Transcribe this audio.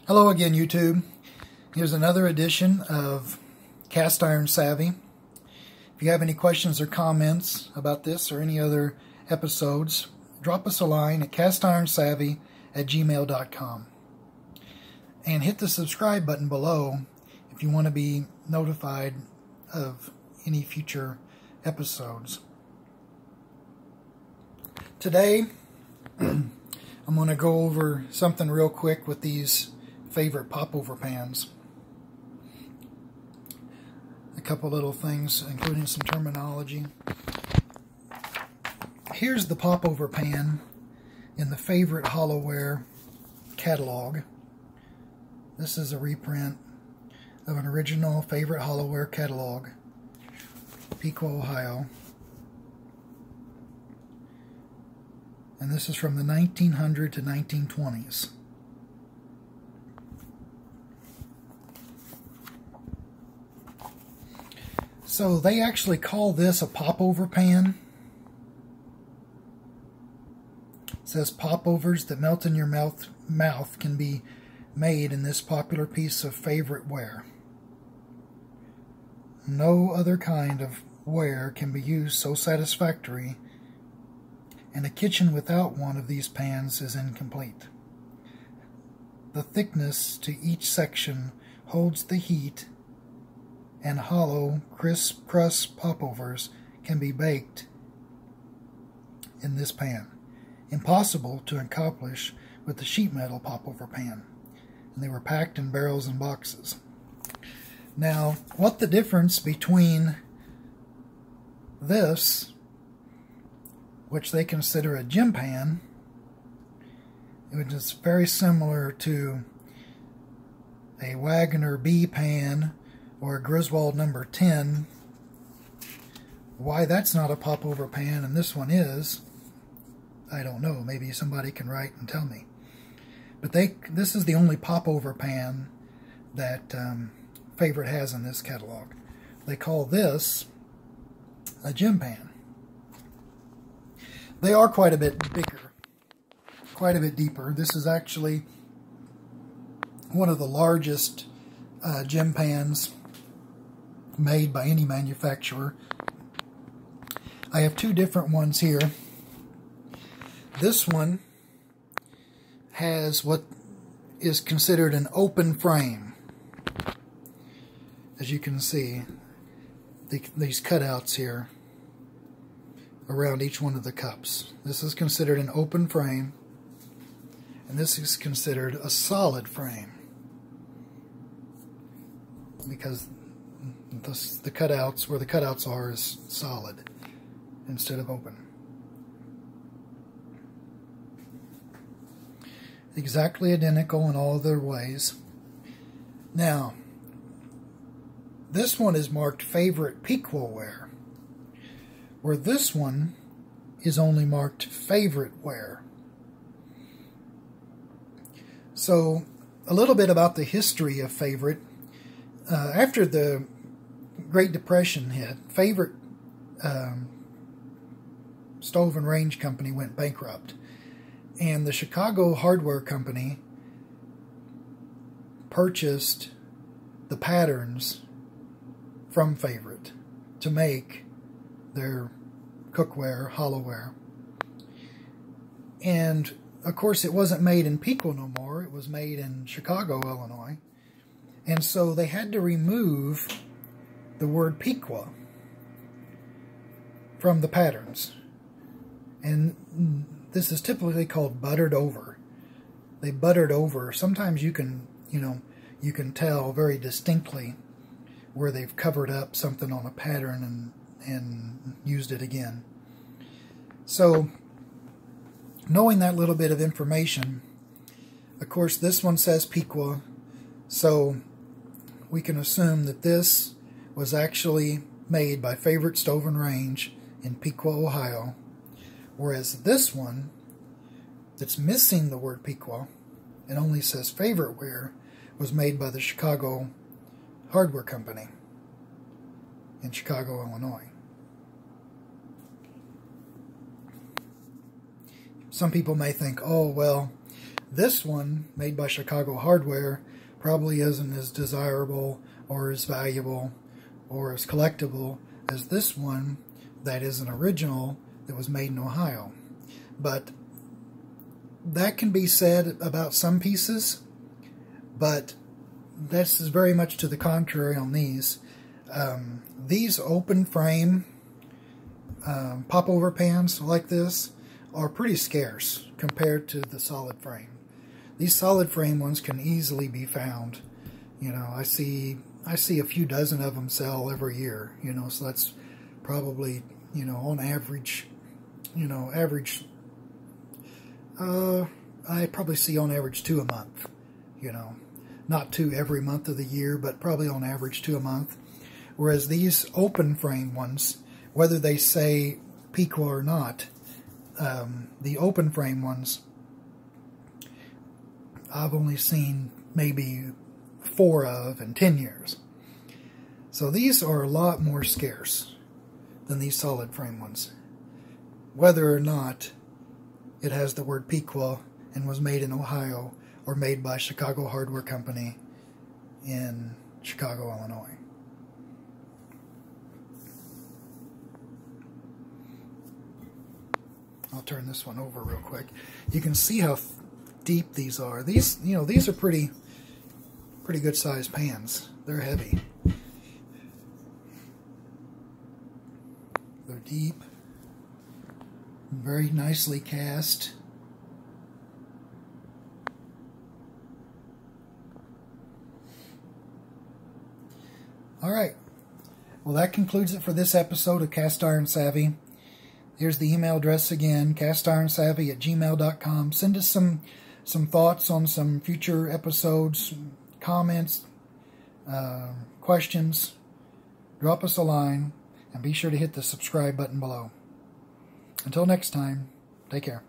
Hello again, YouTube. Here's another edition of Cast Iron Savvy. If you have any questions or comments about this or any other episodes, drop us a line at castironsavvy@gmail.com. And hit the subscribe button below if you want to be notified of any future episodes. Today, I'm going to go over something real quick with these favorite popover pans. A couple little things, including some terminology. Here's the popover pan in the favorite Hollowware catalog. This is a reprint of an original favorite Hollowware catalog, Pequot, Ohio. And this is from the 1900 to 1920s. So they actually call this a popover pan. It says popovers that melt in your mouth can be made in this popular piece of favorite ware. No other kind of ware can be used so satisfactory, and a kitchen without one of these pans is incomplete. The thickness to each section holds the heat, and hollow, crisp crust popovers can be baked in this pan. Impossible to accomplish with the sheet metal popover pan. And they were packed in barrels and boxes. Now, what the difference between this, which they consider a gym pan, which is very similar to a Wagner B pan or a Griswold number 10, why that's not a popover pan and this one is, I don't know. Maybe somebody can write and tell me. But this is the only popover pan that Favorite has in this catalog. They call this a gym pan. They are quite a bit bigger, quite a bit deeper. This is actually one of the largest gym pans made by any manufacturer. I have two different ones here. This one has what is considered an open frame. As you can see, these cutouts here around each one of the cups. This is considered an open frame, and this is considered a solid frame because the cutouts, where the cutouts are, is solid instead of open. Exactly identical in all their ways. Now, this one is marked favorite Pequot ware, where this one is only marked favorite ware. So, a little bit about the history of Favorite. After the Great Depression hit, Favorite Stove and Range Company went bankrupt. And the Chicago Hardware Company purchased the patterns from Favorite to make their cookware, Hollowware. And, of course, it wasn't made in Pequot no more. It was made in Chicago, Illinois. And so they had to remove the word Pequot from the patterns. And this is typically called buttered over. They buttered over. Sometimes you can tell very distinctly where they've covered up something on a pattern and used it again. So, knowing that little bit of information, of course this one says Pequot, so we can assume that this was actually made by Favorite Stove and Range in Pequot, Ohio. Whereas this one, that's missing the word Pequot and only says favorite ware, was made by the Chicago Hardware Company in Chicago, Illinois. Some people may think, oh, well, This one, made by Chicago Hardware, probably isn't as desirable or as valuable or as collectible as this one that is an original that was made in Ohio. But that can be said about some pieces, but this is very much to the contrary on these. These open frame popover pans like this are pretty scarce compared to the solid frame. These solid frame ones can easily be found. You know, I see a few dozen of them sell every year. You know, so that's probably, you know, on average, you know, I probably see on average 2 a month. You know, not 2 every month of the year, but probably on average 2 a month. Whereas these open frame ones, whether they say Piqua or not, the open frame ones, I've only seen maybe 4 of in 10 years. So these are a lot more scarce than these solid frame ones. Whether or not it has the word Piqua and was made in Ohio or made by Chicago Hardware Company in Chicago, Illinois. I'll turn this one over real quick. You can see how deep these are. These, you know, these are pretty good sized pans. They're heavy. They're deep, very nicely cast. All right. Well, that concludes it for this episode of Cast Iron Savvy. Here's the email address again, castironsavvy@gmail.com. Send us some thoughts on some future episodes, comments, questions. Drop us a line, and be sure to hit the subscribe button below. Until next time, take care.